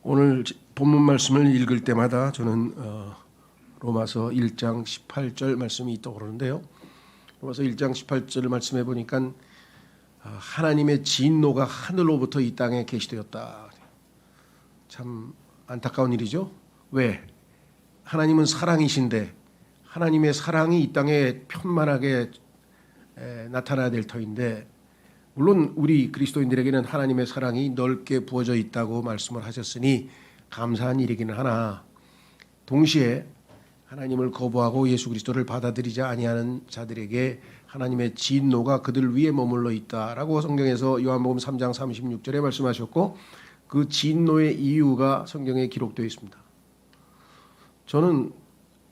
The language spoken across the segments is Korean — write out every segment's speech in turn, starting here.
오늘 본문 말씀을 읽을 때마다 저는 로마서 1장 18절 말씀이 떠오르는데요. 로마서 1장 18절 말씀해 보니까 하나님의 진노가 하늘로부터 이 땅에 계시되었다. 참 안타까운 일이죠. 왜? 하나님은 사랑이신데 하나님의 사랑이 이 땅에 편만하게 나타나야 될 터인데, 물론 우리 그리스도인들에게는 하나님의 사랑이 넓게 부어져 있다고 말씀을 하셨으니 감사한 일이기는 하나, 동시에 하나님을 거부하고 예수 그리스도를 받아들이지 아니하는 자들에게 하나님의 진노가 그들 위에 머물러 있다라고 성경에서 요한복음 3장 36절에 말씀하셨고, 그 진노의 이유가 성경에 기록되어 있습니다. 저는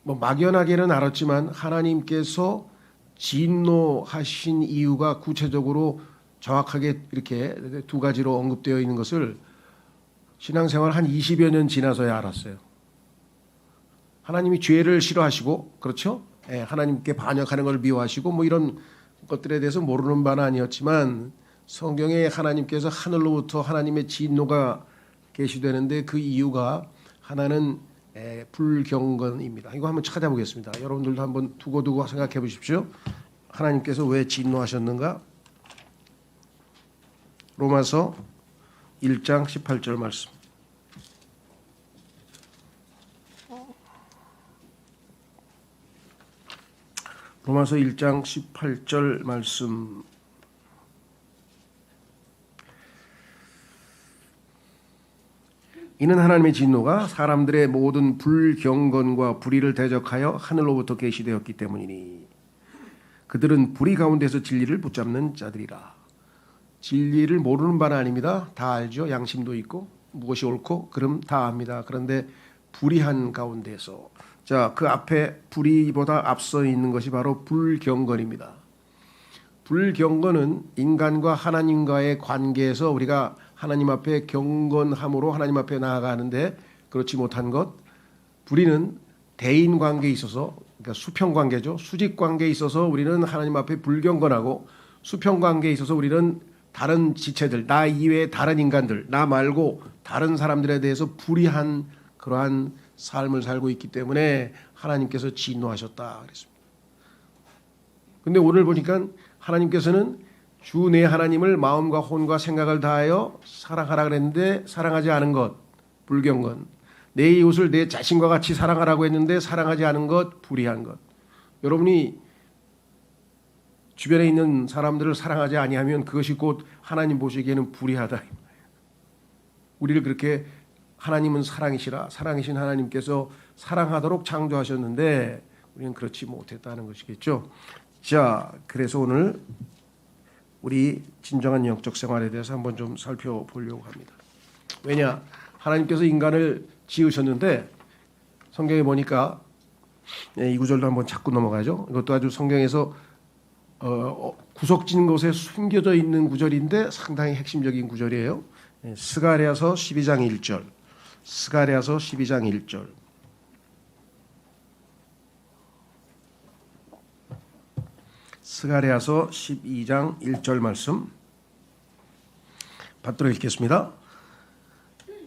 막연하게는 알았지만 하나님께서 진노하신 이유가 구체적으로 정확하게 이렇게 두 가지로 언급되어 있는 것을 신앙생활 한 20여 년 지나서야 알았어요. 하나님이 죄를 싫어하시고, 그렇죠? 하나님께 반역하는 걸 미워하시고 이런 것들에 대해서 모르는 바는 아니었지만, 성경에 하나님께서 하늘로부터 하나님의 진노가 계시되는데 그 이유가 하나는 불경건입니다. 이거 한번 찾아보겠습니다. 여러분들도 한번 두고두고 생각해 보십시오. 하나님께서 왜 진노하셨는가? 로마서 1장 18절 말씀. 로마서 1장 18절 말씀. 이는 하나님의 진노가 사람들의 모든 불경건과 불의를 대적하여 하늘로부터 계시되었기 때문이니 그들은 불의 가운데서 진리를 붙잡는 자들이라. 진리를 모르는 바는 아닙니다. 다 알죠. 양심도 있고 무엇이 옳고 그럼 다 압니다. 그런데 불의한 가운데서, 자, 그 앞에 불의보다 앞서 있는 것이 바로 불경건입니다. 불경건은 인간과 하나님과의 관계에서 우리가 하나님 앞에 경건함으로 하나님 앞에 나아가는데 그렇지 못한 것. 불의는 대인 관계에 있어서, 그러니까 수평 관계죠. 수직 관계에 있어서 우리는 하나님 앞에 불경건하고, 수평 관계에 있어서 우리는 다른 지체들, 나 이외의 다른 인간들, 나 말고 다른 사람들에 대해서 불의한 그러한 삶을 살고 있기 때문에 하나님께서 진노하셨다 그랬습니다. 근데 오늘 보니까 하나님께서는 주 내 하나님을 마음과 혼과 생각을 다하여 사랑하라 그랬는데 사랑하지 않은 것, 불경건. 내 이웃을 내 자신과 같이 사랑하라고 했는데 사랑하지 않은 것, 불의한 것. 여러분이 주변에 있는 사람들을 사랑하지 아니하면 그것이 곧 하나님 보시기에는 불의하다. 우리를 그렇게, 하나님은 사랑이시라, 사랑이신 하나님께서 사랑하도록 창조하셨는데 우리는 그렇지 못했다는 것이겠죠. 자, 그래서 오늘 우리 진정한 영적 생활에 대해서 한번 좀 살펴보려고 합니다. 왜냐, 하나님께서 인간을 지으셨는데 성경에 보니까 이 구절도 한번 자꾸 넘어가죠. 이것도 아주 성경에서 구석진 곳에 숨겨져 있는 구절인데 상당히 핵심적인 구절이에요. 스가랴서 12장 1절. 스가랴서 12장 1절. 스가랴서 12장 1절 말씀 받들어 읽겠습니다.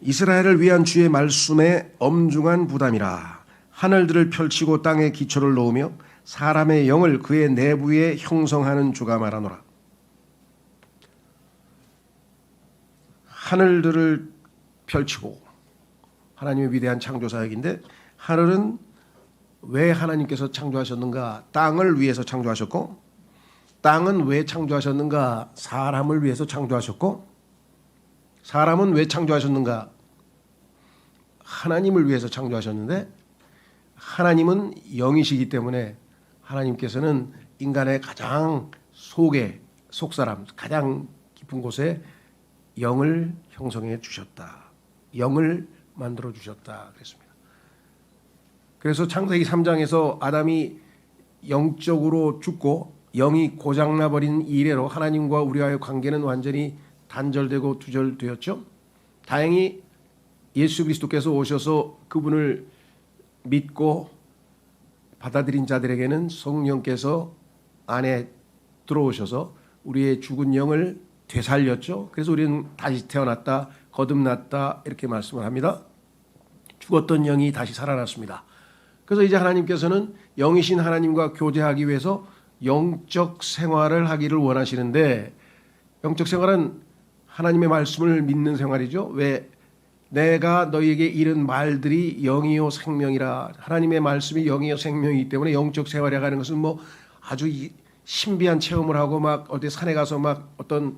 이스라엘을 위한 주의 말씀에 엄중한 부담이라. 하늘들을 펼치고 땅에 기초를 놓으며 사람의 영을 그의 내부에 형성하는 주가 말하노라. 하늘들을 펼치고, 하나님의 위대한 창조 사역인데, 하늘은 왜 하나님께서 창조하셨는가? 땅을 위해서 창조하셨고, 땅은 왜 창조하셨는가? 사람을 위해서 창조하셨고, 사람은 왜 창조하셨는가? 하나님을 위해서 창조하셨는데, 하나님은 영이시기 때문에 하나님께서는 인간의 가장 속사람, 가장 깊은 곳에 영을 형성해 주셨다. 영을 만들어 주셨다 그랬습니다. 그래서 창세기 3장에서 아담이 영적으로 죽고 영이 고장나 버린 이래로 하나님과 우리와의 관계는 완전히 단절되고 두절되었죠. 다행히 예수 그리스도께서 오셔서 그분을 믿고 받아들인 자들에게는 성령께서 안에 들어오셔서 우리의 죽은 영을 되살렸죠. 그래서 우리는 다시 태어났다, 거듭났다 이렇게 말씀을 합니다. 죽었던 영이 다시 살아났습니다. 그래서 이제 하나님께서는 영이신 하나님과 교제하기 위해서 영적 생활을 하기를 원하시는데, 영적 생활은 하나님의 말씀을 믿는 생활이죠. 왜? 내가 너희에게 이른 말들이 영이요 생명이라. 하나님의 말씀이 영이요 생명이기 때문에 영적 생활이라고 하는 것은 뭐 아주 신비한 체험을 하고 막 어디 산에 가서 막 어떤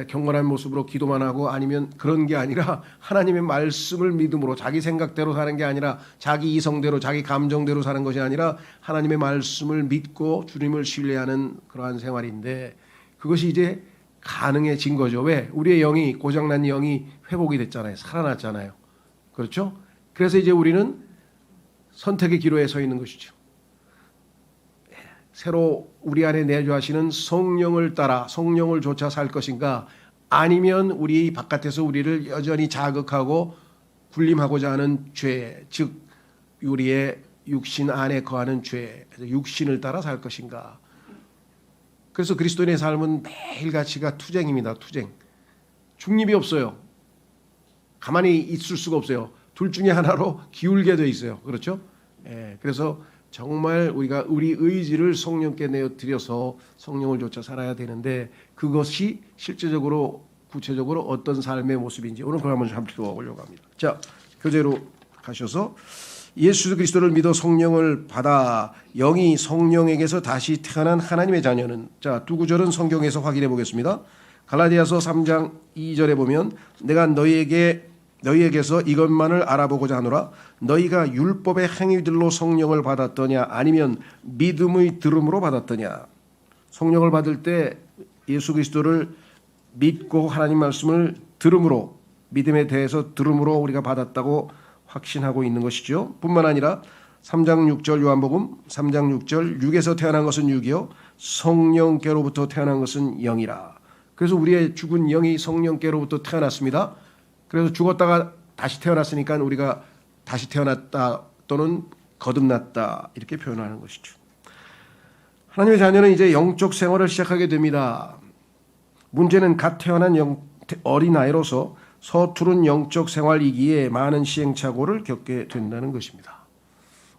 경건한 모습으로 기도만 하고 아니면 그런 게 아니라 하나님의 말씀을 믿음으로 자기 생각대로 사는 게 아니라 자기 이성대로 자기 감정대로 사는 것이 아니라 하나님의 말씀을 믿고 주님을 신뢰하는 그러한 생활인데, 그것이 이제 가능해진 거죠. 왜? 우리의 영이, 고장난 영이 회복이 됐잖아요. 살아났잖아요. 그렇죠? 그래서 이제 우리는 선택의 기로에 서 있는 것이죠. 새로 우리 안에 내주하시는 성령을 따라 성령을 좇아 살 것인가, 아니면 우리 바깥에서 우리를 여전히 자극하고 군림하고자 하는 죄, 즉 우리의 육신 안에 거하는 죄, 육신을 따라 살 것인가. 그래서 그리스도인의 삶은 매일같이가 투쟁입니다. 투쟁. 중립이 없어요. 가만히 있을 수가 없어요. 둘 중에 하나로 기울게 돼 있어요. 그렇죠? 그래서 정말 우리가 우리 의지를 성령께 내어드려서 성령을 좇아 살아야 되는데, 그것이 실제적으로 구체적으로 어떤 삶의 모습인지 오늘 그걸 한번 살펴보려고 합니다. 자, 교재로 가셔서 예수 그리스도를 믿어 성령을 받아 영이 성령에게서 다시 태어난 하나님의 자녀는, 자, 두 구절은 성경에서 확인해 보겠습니다. 갈라디아서 3장 2절에 보면 내가 너희에게서 이것만을 알아보고자 하노라. 너희가 율법의 행위들로 성령을 받았더냐 아니면 믿음의 들음으로 받았더냐. 성령을 받을 때 예수 그리스도를 믿고 하나님 말씀을 들음으로, 믿음에 대해서 들음으로 우리가 받았다고 확신하고 있는 것이죠. 뿐만 아니라 3장 6절 요한복음 3장 6절 육에서 태어난 것은 육이요 성령께로부터 태어난 것은 영이라. 그래서 우리의 죽은 영이 성령께로부터 태어났습니다. 그래서 죽었다가 다시 태어났으니까 우리가 다시 태어났다 또는 거듭났다 이렇게 표현하는 것이죠. 하나님의 자녀는 이제 영적 생활을 시작하게 됩니다. 문제는 갓 태어난 어린아이로서 서투른 영적 생활이기에 많은 시행착오를 겪게 된다는 것입니다.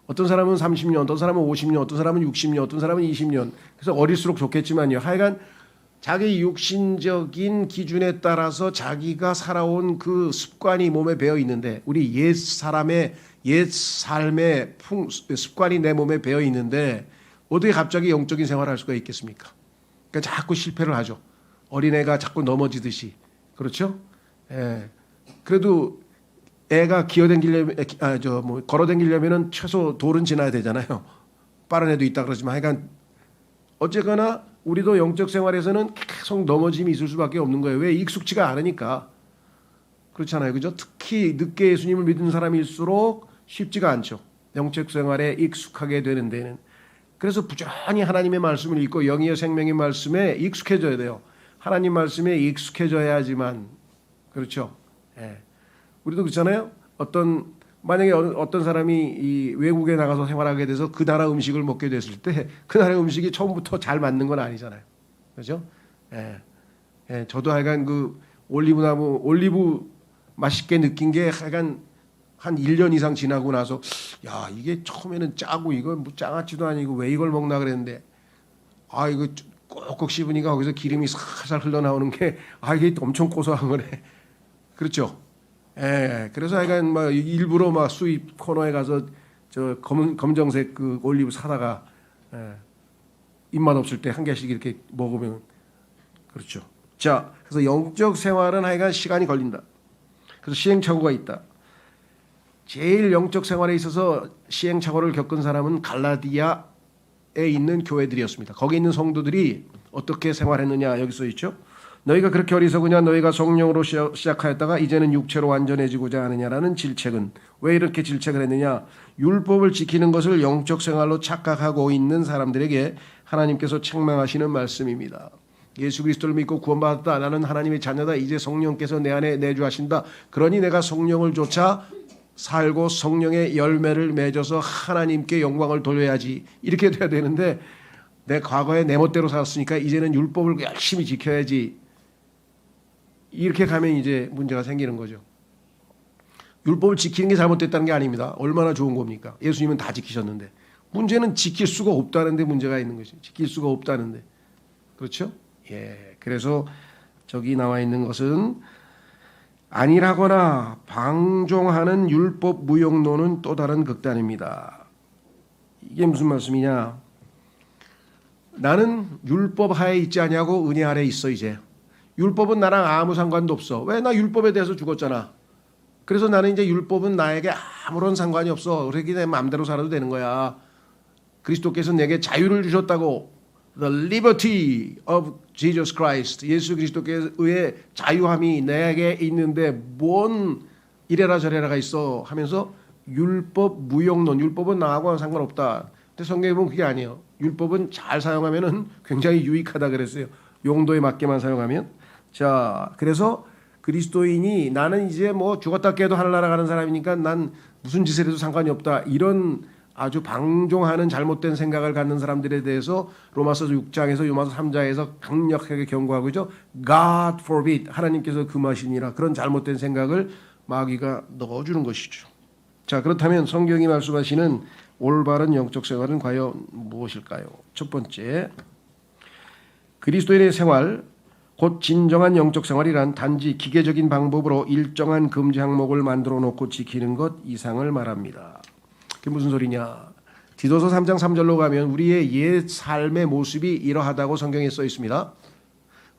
어떤 사람은 30년, 어떤 사람은 50년, 어떤 사람은 60년, 어떤 사람은 20년. 그래서 어릴수록 좋겠지만요. 하여간 자기 육신적인 기준에 따라서 자기가 살아온 그 습관이 몸에 배어 있는데, 우리 옛 사람의 옛 삶의 습관이 내 몸에 배어 있는데 어떻게 갑자기 영적인 생활을 할 수가 있겠습니까? 그러니까 자꾸 실패를 하죠. 어린애가 자꾸 넘어지듯이. 그렇죠? 그래도 애가 걸어다니려면은 최소 돌은 지나야 되잖아요. 빠른 애도 있다 그러지만 하여간 어쨌거나 우리도 영적 생활에서는 계속 넘어짐이 있을 수밖에 없는 거예요. 왜? 익숙치가 않으니까. 그렇잖아요. 그죠? 특히 늦게 예수님을 믿은 사람일수록 쉽지가 않죠. 영적 생활에 익숙하게 되는 데는. 그래서 부지런히 하나님의 말씀을 읽고 영이여 생명의 말씀에 익숙해져야 돼요. 하나님 말씀에 익숙해져야지만. 그렇죠. 우리도 그렇잖아요. 만약에 어떤 사람이 이 외국에 나가서 생활하게 돼서 그 나라 음식을 먹게 됐을 때 그 나라 음식이 처음부터 잘 맞는 건 아니잖아요. 그렇죠? 저도 하여간 그 올리브 맛있게 느낀 게 하여간 한 1년 이상 지나고 나서, 야, 이게 처음에는 짜고 이거 뭐 장아찌도 아니고 왜 이걸 먹나 그랬는데, 아, 이거 꼭꼭 씹으니까 거기서 기름이 살살 흘러나오는 게, 아, 이게 엄청 고소한 거네. 그렇죠? 그래서 하여간 막 일부러 막 수입 코너에 가서 저 검정색 그 올리브 사다가 입맛 없을 때 한 개씩 이렇게 먹으면, 그렇죠. 자, 그래서 영적 생활은 하여간 시간이 걸린다. 그래서 시행착오가 있다. 제일 영적 생활에 있어서 시행착오를 겪은 사람은 갈라디아에 있는 교회들이었습니다. 거기 있는 성도들이 어떻게 생활했느냐 여기 써 있죠. 너희가 그렇게 어리석으냐. 너희가 성령으로 시작하였다가 이제는 육체로 완전해지고자 하느냐라는 질책은, 왜 이렇게 질책을 했느냐. 율법을 지키는 것을 영적 생활로 착각하고 있는 사람들에게 하나님께서 책망하시는 말씀입니다. 예수 그리스도를 믿고 구원받았다. 나는 하나님의 자녀다. 이제 성령께서 내 안에 내주하신다. 그러니 내가 성령을 좇아 살고 성령의 열매를 맺어서 하나님께 영광을 돌려야지. 이렇게 돼야 되는데, 내 과거에 내 멋대로 살았으니까 이제는 율법을 열심히 지켜야지. 이렇게 가면 이제 문제가 생기는 거죠. 율법을 지키는 게 잘못됐다는 게 아닙니다. 얼마나 좋은 겁니까? 예수님은 다 지키셨는데. 문제는 지킬 수가 없다는데 문제가 있는 것이. 지킬 수가 없다는데. 그렇죠? 예. 그래서 저기 나와 있는 것은 안일하거나 방종하는 율법 무용론은 또 다른 극단입니다. 이게 무슨 말씀이냐? 나는 율법 하에 있지 않냐고 은혜 아래 있어 이제. 율법은 나랑 아무 상관도 없어. 왜? 나 율법에 대해서 죽었잖아. 그래서 나는 이제 율법은 나에게 아무런 상관이 없어. 그렇게 내 마음대로 살아도 되는 거야. 그리스도께서 내게 자유를 주셨다고. The liberty of Jesus Christ. 예수 그리스도께서의 자유함이 내게 있는데 뭔 이래라 저래라가 있어 하면서 율법 무용론. 율법은 나하고 상관없다. 근데 성경에 보면 그게 아니에요. 율법은 잘 사용하면은 굉장히 유익하다 그랬어요. 용도에 맞게만 사용하면. 자, 그래서 그리스도인이 나는 이제 뭐 죽었다 깨도 하늘나라 가는 사람이니까 난 무슨 짓을 해도 상관이 없다. 이런 아주 방종하는 잘못된 생각을 갖는 사람들에 대해서 로마서 6장에서 로마서 3장에서 강력하게 경고하고 있죠. God forbid. 하나님께서 금하시니라. 그런 잘못된 생각을 마귀가 넣어주는 것이죠. 자, 그렇다면 성경이 말씀하시는 올바른 영적 생활은 과연 무엇일까요? 첫 번째, 그리스도인의 생활, 곧 진정한 영적 생활이란 단지 기계적인 방법으로 일정한 금지 항목을 만들어 놓고 지키는 것 이상을 말합니다. 그게 무슨 소리냐? 디도서 3장 3절로 가면 우리의 옛 삶의 모습이 이러하다고 성경에 써 있습니다.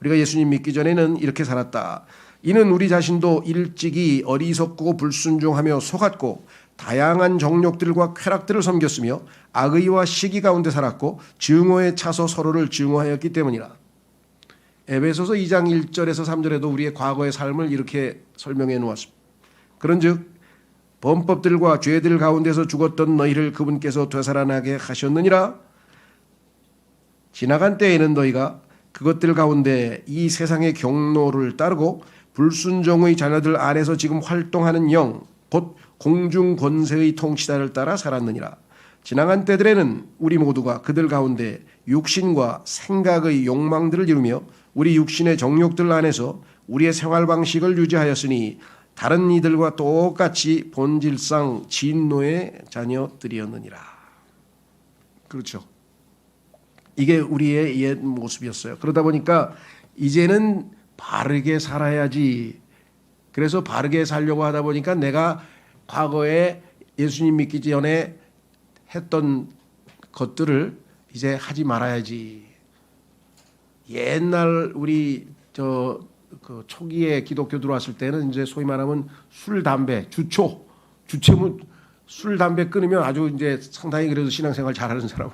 우리가 예수님 믿기 전에는 이렇게 살았다. 이는 우리 자신도 일찍이 어리석고 불순종하며 속았고 다양한 정욕들과 쾌락들을 섬겼으며 악의와 시기 가운데 살았고 증오에 차서 서로를 증오하였기 때문이라. 에베소서 2장 1절에서 3절에도 우리의 과거의 삶을 이렇게 설명해 놓았습니다. 그런즉 범법들과 죄들 가운데서 죽었던 너희를 그분께서 되살아나게 하셨느니라. 지나간 때에는 너희가 그것들 가운데 이 세상의 경로를 따르고 불순종의 자녀들 안에서 지금 활동하는 영, 곧 공중 권세의 통치자를 따라 살았느니라. 지나간 때들에는 우리 모두가 그들 가운데 육신과 생각의 욕망들을 이루며 우리 육신의 정욕들 안에서 우리의 생활 방식을 유지하였으니 다른 이들과 똑같이 본질상 진노의 자녀들이었느니라. 그렇죠. 이게 우리의 옛 모습이었어요. 그러다 보니까 이제는 바르게 살아야지. 그래서 바르게 살려고 하다 보니까 내가 과거에 예수님 믿기 전에 했던 것들을 이제 하지 말아야지. 옛날 우리 그 초기에 기독교 들어왔을 때는 이제 소위 말하면 술, 담배, 주체문 술, 담배 끊으면 아주 이제 상당히 그래도 신앙생활 잘하는 사람.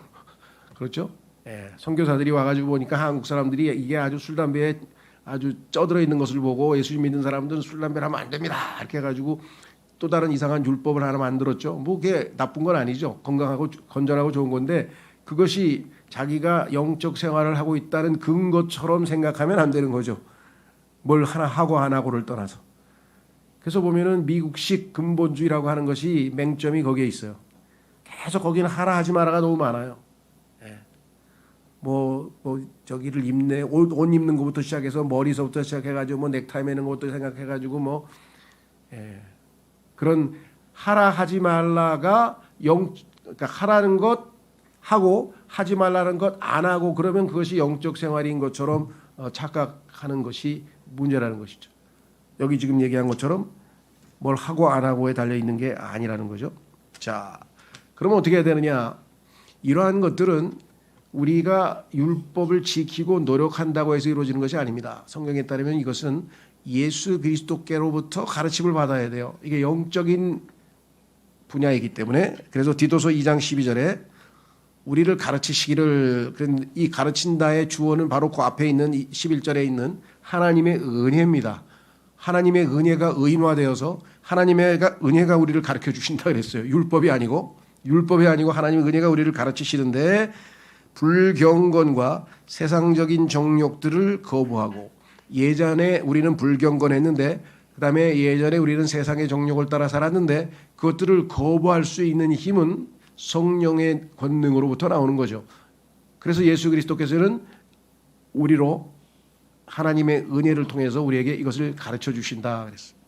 그렇죠? 예, 선교사들이 와가지고 보니까 한국 사람들이 이게 아주 술, 담배에 아주 쪄들어 있는 것을 보고 예수님 믿는 사람들은 술, 담배를 하면 안 됩니다. 이렇게 해가지고 또 다른 이상한 율법을 하나 만들었죠. 뭐 그게 나쁜 건 아니죠. 건강하고 건전하고 좋은 건데 그것이 자기가 영적 생활을 하고 있다는 근거처럼 생각하면 안 되는 거죠. 뭘 하나 하고 안 하고를 떠나서. 그래서 보면은 미국식 근본주의라고 하는 것이 맹점이 거기에 있어요. 계속 거기는 하라 하지 마라가 너무 많아요. 예. 뭐 저기를 입네 옷 입는 것부터 시작해서 머리서부터 시작해가지고 뭐 넥타이 매는 것부터 생각해가지고 뭐 그런 하라 하지 말라가 그러니까 하라는 것 하고 하지 말라는 것 안 하고 그러면 그것이 영적 생활인 것처럼 착각하는 것이 문제라는 것이죠. 여기 지금 얘기한 것처럼 뭘 하고 안 하고에 달려 있는 게 아니라는 거죠. 자, 그러면 어떻게 해야 되느냐? 이러한 것들은 우리가 율법을 지키고 노력한다고 해서 이루어지는 것이 아닙니다. 성경에 따르면 이것은 예수 그리스도께로부터 가르침을 받아야 돼요. 이게 영적인 분야이기 때문에 그래서 디도서 2장 12절에 우리를 가르치시기를 이 가르친다의 주어는 바로 그 앞에 있는 11절에 있는 하나님의 은혜입니다. 하나님의 은혜가 의인화되어서 하나님의 은혜가 우리를 가르쳐 주신다 그랬어요. 율법이 아니고 하나님의 은혜가 우리를 가르치시는데 불경건과 세상적인 정욕들을 거부하고 예전에 우리는 불경건했는데 그다음에 예전에 우리는 세상의 정욕을 따라 살았는데 그것들을 거부할 수 있는 힘은 성령의 권능으로부터 나오는 거죠. 그래서 예수 그리스도께서는 우리로 하나님의 은혜를 통해서 우리에게 이것을 가르쳐 주신다 그랬어요.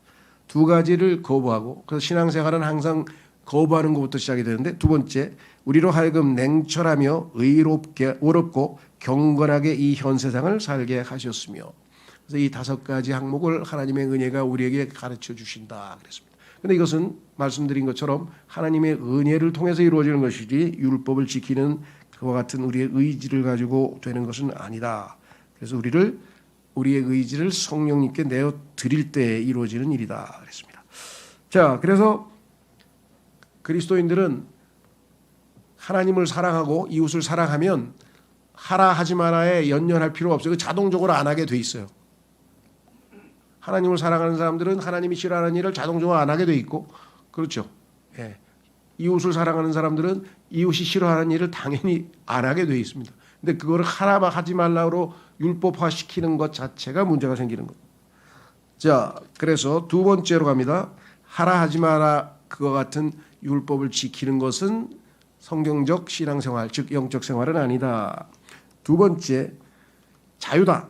두 가지를 거부하고, 그래서 신앙생활은 항상 거부하는 것부터 시작이 되는데, 두 번째, 우리로 하여금 냉철하며 의롭고 경건하게 이 현 세상을 살게 하셨으며, 그래서 이 다섯 가지 항목을 하나님의 은혜가 우리에게 가르쳐 주신다 그랬습니다. 그런데 이것은 말씀드린 것처럼 하나님의 은혜를 통해서 이루어지는 것이지 율법을 지키는 그와 같은 우리의 의지를 가지고 되는 것은 아니다. 그래서 우리의 의지를 성령님께 내어 드릴 때 이루어지는 일이다 그랬습니다. 자, 그래서 그리스도인들은 하나님을 사랑하고 이웃을 사랑하면 하라 하지 마라에 연연할 필요가 없어요. 자동적으로 안 하게 돼 있어요. 하나님을 사랑하는 사람들은 하나님이 싫어하는 일을 자동적으로 안 하게 돼 있고, 그렇죠. 예. 이웃을 사랑하는 사람들은 이웃이 싫어하는 일을 당연히 안 하게 돼 있습니다. 근데 그거를 하라 하지 말라고 율법화시키는 것 자체가 문제가 생기는 것. 자, 그래서 두 번째로 갑니다. 하라 하지 마라 그와 같은 율법을 지키는 것은 성경적 신앙생활, 즉 영적 생활은 아니다. 두 번째, 자유다.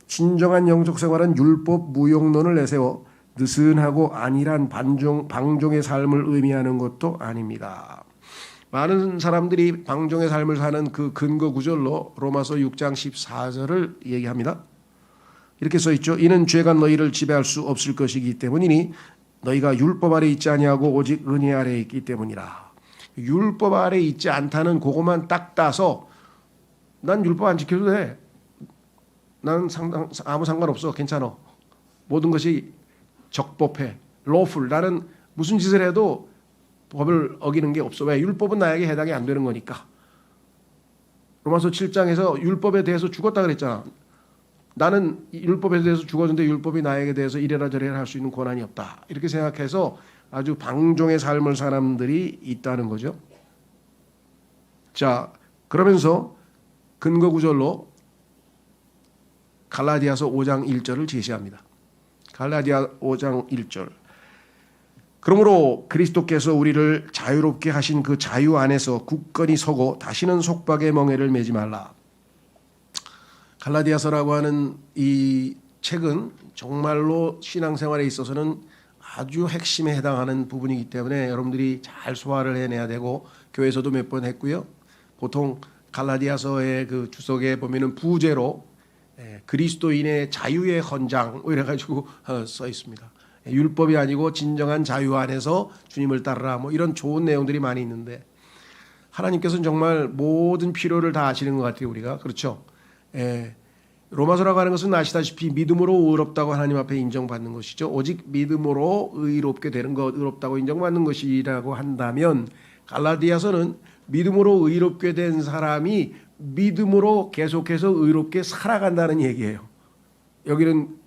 진정한 영적 생활은 율법 무용론을 내세워 느슨하고 안일한 방종의 삶을 의미하는 것도 아닙니다. 많은 사람들이 방종의 삶을 사는 그 근거 구절로 로마서 6장 14절을 얘기합니다. 이렇게 써 있죠. 이는 죄가 너희를 지배할 수 없을 것이기 때문이니 너희가 율법 아래 있지 아니하고 오직 은혜 아래 있기 때문이라. 율법 아래 있지 않다는 그것만 딱 따서 난 율법 안 지켜도 돼. 나는 아무 상관없어. 괜찮아. 모든 것이 적법해. lawful. 나는 무슨 짓을 해도 법을 어기는 게 없어. 왜? 율법은 나에게 해당이 안 되는 거니까. 로마서 7장에서 율법에 대해서 죽었다 그랬잖아. 나는 율법에 대해서 죽었는데 율법이 나에게 대해서 이래라 저래라 할 수 있는 권한이 없다. 이렇게 생각해서 아주 방종의 삶을 사람들이 있다는 거죠. 자, 그러면서 근거 구절로 갈라디아서 5장 1절을 제시합니다. 갈라디아 5장 1절. 그러므로 그리스도께서 우리를 자유롭게 하신 그 자유 안에서 굳건히 서고 다시는 속박의 멍에를 매지 말라. 갈라디아서라고 하는 이 책은 정말로 신앙생활에 있어서는 아주 핵심에 해당하는 부분이기 때문에 여러분들이 잘 소화를 해내야 되고, 교회에서도 몇 번 했고요. 보통 갈라디아서의 그 주석에 보면은 부제로 그리스도인의 자유의 헌장 이래가지고 써 있습니다. 율법이 아니고 진정한 자유 안에서 주님을 따르라, 뭐 이런 좋은 내용들이 많이 있는데, 하나님께서는 정말 모든 필요를 다 아시는 것 같아요. 우리가 그렇죠. 로마서라고 하는 것은 아시다시피 믿음으로 의롭다고 하나님 앞에 인정받는 것이죠. 오직 믿음으로 의롭게 되는 것, 의롭다고 인정받는 것이라고 한다면, 갈라디아서는 믿음으로 의롭게 된 사람이 믿음으로 계속해서 의롭게 살아간다는 얘기예요. 여기는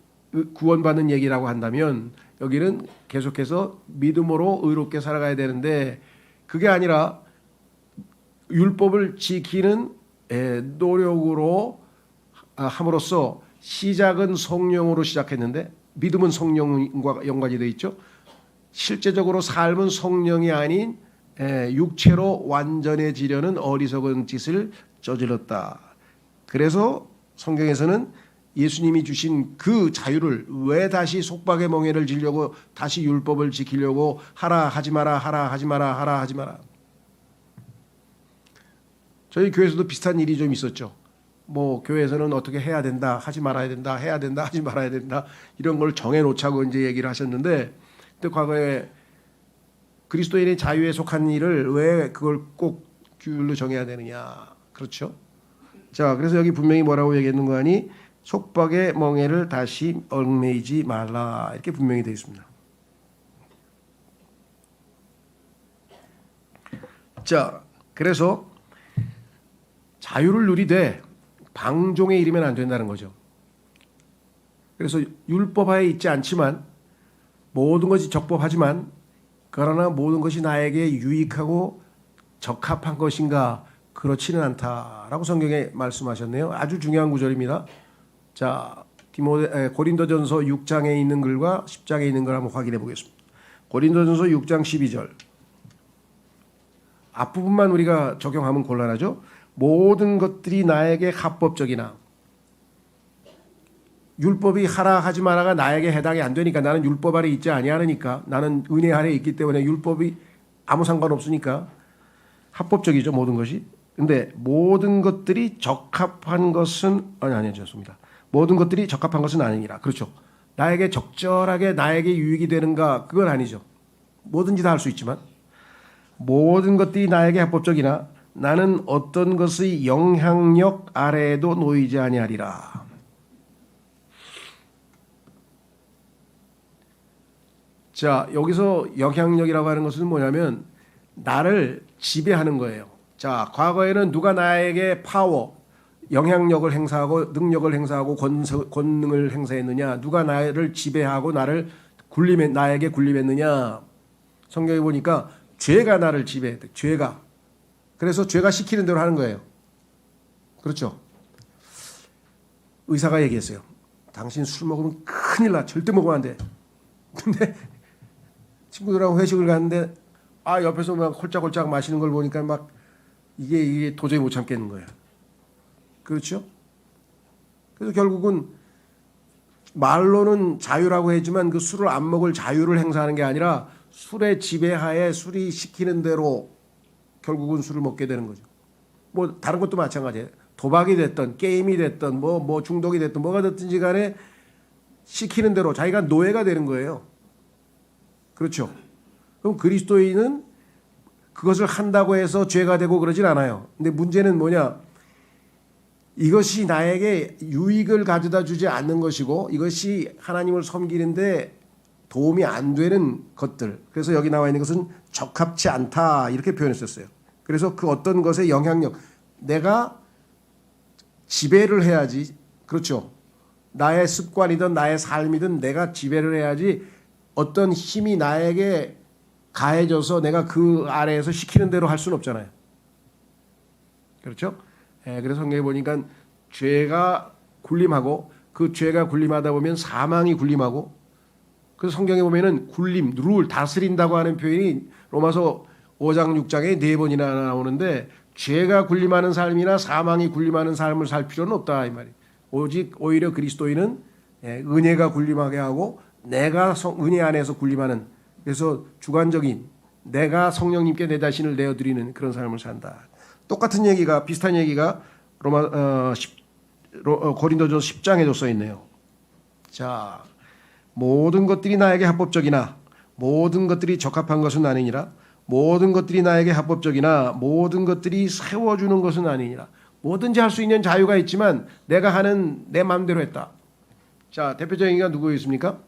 구원받는 얘기라고 한다면 여기는 계속해서 믿음으로 의롭게 살아가야 되는데, 그게 아니라 율법을 지키는 노력으로 함으로써 시작은 성령으로 시작했는데, 믿음은 성령과 연관이 되어 있죠. 실제적으로 삶은 성령이 아닌 육체로 완전해지려는 어리석은 짓을 저질렀다. 그래서 성경에서는 예수님이 주신 그 자유를 왜 다시 속박의 멍에를 지려고 다시 율법을 지키려고 하라 하지 마라 하라 하지 마라 하라 하지 마라. 저희 교회에서도 비슷한 일이 좀 있었죠. 뭐 교회에서는 어떻게 해야 된다, 하지 말아야 된다, 해야 된다, 하지 말아야 된다, 이런 걸 정해놓자고 이제 얘기를 하셨는데, 근데 과거에 그리스도인의 자유에 속한 일을 왜 그걸 꼭 규율로 정해야 되느냐. 그렇죠. 자, 그래서 여기 분명히 뭐라고 얘기했는 거 아니? 속박의 멍에를 다시 얽매이지 말라, 이렇게 분명히 되어 있습니다. 자, 그래서 자유를 누리되 방종에 이르면 안 된다는 거죠. 그래서 율법하에 있지 않지만 모든 것이 적법하지만, 그러나 모든 것이 나에게 유익하고 적합한 것인가? 그렇지는 않다라고 성경에 말씀하셨네요. 아주 중요한 구절입니다. 자, 고린도전서 6장에 있는 글과 10장에 있는 걸 한번 확인해 보겠습니다. 고린도전서 6장 12절. 앞부분만 우리가 적용하면 곤란하죠. 모든 것들이 나에게 합법적이나, 율법이 하라 하지 마라가 나에게 해당이 안 되니까 나는 율법 아래 있지 아니하니까 나는 은혜 아래 있기 때문에 율법이 아무 상관없으니까 합법적이죠 모든 것이. 근데 모든 것들이 적합한 것은 아니 좋습니다. 모든 것들이 적합한 것은 아니니라. 그렇죠. 나에게 적절하게 나에게 유익이 되는가 그건 아니죠. 뭐든지 다 할 수 있지만 모든 것들이 나에게 합법적이나 나는 어떤 것의 영향력 아래에도 놓이지 아니하리라. 자, 여기서 영향력이라고 하는 것은 뭐냐면 나를 지배하는 거예요. 자, 과거에는 누가 나에게 파워, 영향력을 행사하고 능력을 행사하고 권능을 행사했느냐? 누가 나를 지배하고 나를 나에게 군림했느냐? 성경에 보니까 죄가 나를 지배했대. 죄가. 그래서 죄가 시키는 대로 하는 거예요. 그렇죠? 의사가 얘기했어요. 당신 술 먹으면 큰일 나. 절대 먹으면 안 돼. 근데 친구들하고 회식을 갔는데 옆에서 막 홀짝홀짝 마시는 걸 보니까 막 이게 도저히 못 참겠는 거예요. 그렇죠? 그래서 결국은 말로는 자유라고 했지만 그 술을 안 먹을 자유를 행사하는 게 아니라 술의 지배하에 술이 시키는 대로 결국은 술을 먹게 되는 거죠. 뭐 다른 것도 마찬가지예요. 도박이 됐든 게임이 됐든 뭐 중독이 됐든 뭐가 됐든지 간에 시키는 대로 자기가 노예가 되는 거예요. 그렇죠. 그럼 그리스도인은 그것을 한다고 해서 죄가 되고 그러진 않아요. 근데 문제는 뭐냐? 이것이 나에게 유익을 가져다 주지 않는 것이고 이것이 하나님을 섬기는데 도움이 안 되는 것들. 그래서 여기 나와 있는 것은 적합치 않다 이렇게 표현했었어요. 그래서 그 어떤 것의 영향력, 내가 지배를 해야지. 그렇죠. 나의 습관이든 나의 삶이든 내가 지배를 해야지 어떤 힘이 나에게 가해져서 내가 그 아래에서 시키는 대로 할 수는 없잖아요. 그렇죠? 그래서 성경에 보니까 죄가 군림하고 그 죄가 군림하다 보면 사망이 군림하고 그래서 성경에 보면은 군림, 룰, 다스린다고 하는 표현이 로마서 5장, 6장에 4번이나 나오는데 죄가 군림하는 삶이나 사망이 군림하는 삶을 살 필요는 없다 이 말이에요. 오직 오히려 그리스도인은 은혜가 군림하게 하고 내가 은혜 안에서 군림하는 그래서 주관적인 내가 성령님께 내 자신을 내어드리는 그런 삶을 산다. 똑같은 얘기가 비슷한 얘기가 고린도전서 10장에도 써 있네요. 자, 모든 것들이 나에게 합법적이나 모든 것들이 적합한 것은 아니니라. 모든 것들이 나에게 합법적이나 모든 것들이 세워주는 것은 아니니라. 뭐든지 할 수 있는 자유가 있지만 내가 하는 내 마음대로 했다. 자, 대표적인 게 누구 있습니까?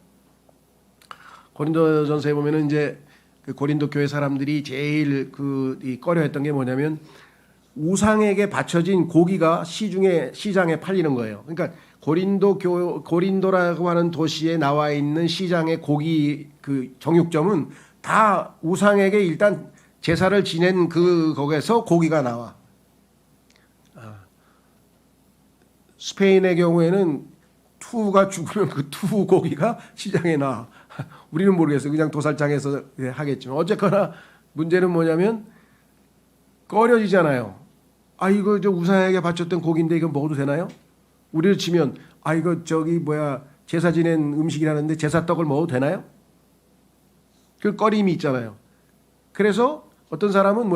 고린도전서에 보면은 이제 그 고린도 교회 사람들이 제일 꺼려했던 게 뭐냐면 우상에게 바쳐진 고기가 시장에 팔리는 거예요. 그러니까 고린도라고 하는 도시에 나와 있는 시장의 고기 그 정육점은 다 우상에게 일단 제사를 지낸 거기에서 고기가 나와. 스페인의 경우에는 투가 죽으면 그 투 고기가 시장에 나와. 우리는 모르겠어요. 그냥 도살장에서 하겠지만 어쨌거나 문제는 뭐냐면 꺼려지잖아요. 이거 저 우상에게 바쳤던 고기인데 이거 먹어도 되나요? 우리를 치면 이거 제사 지낸 음식이라는데 제사떡을 먹어도 되나요? 그 꺼림이 있잖아요. 그래서 어떤 사람은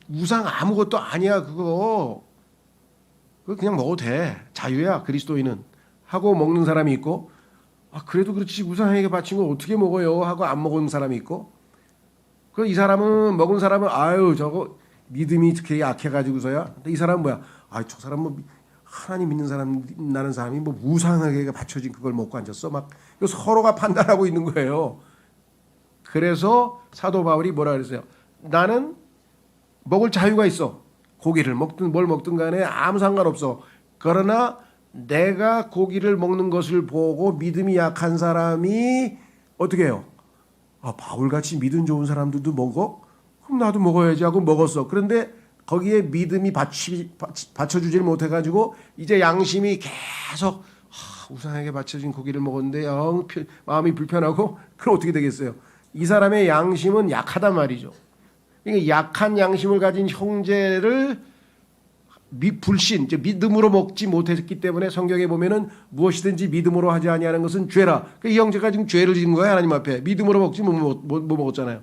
우상 아무것도 아니야 그거 그냥 먹어도 돼 자유야 그리스도인은 하고 먹는 사람이 있고 그래도 그렇지 우상에게 바친 걸 어떻게 먹어요 하고 안 먹은 사람이 있고 이 사람은 먹은 사람은 저거 믿음이 특히 약해가지고서야 이 사람은 저 사람 하나님 믿는 사람 나는 사람이 우상에게 바쳐진 그걸 먹고 앉았어 막 서로가 판단하고 있는 거예요. 그래서 사도 바울이 뭐라 그랬어요? 나는 먹을 자유가 있어. 고기를 먹든 뭘 먹든 간에 아무 상관없어. 그러나 내가 고기를 먹는 것을 보고 믿음이 약한 사람이 어떻게 해요? 바울같이 믿음 좋은 사람들도 먹어? 그럼 나도 먹어야지 하고 먹었어. 그런데 거기에 믿음이 받쳐주질 못해가지고 이제 양심이 계속 우상에게 바쳐진 고기를 먹었는데 마음이 불편하고 그럼 어떻게 되겠어요? 이 사람의 양심은 약하단 말이죠. 그러니까 약한 양심을 가진 형제를 불신, 이제 믿음으로 먹지 못했기 때문에 성경에 보면은 무엇이든지 믿음으로 하지 아니하는 것은 죄라. 그러니까 이 형제가 지금 죄를 지은 거예요. 하나님 앞에. 믿음으로 먹지 못 먹었잖아요.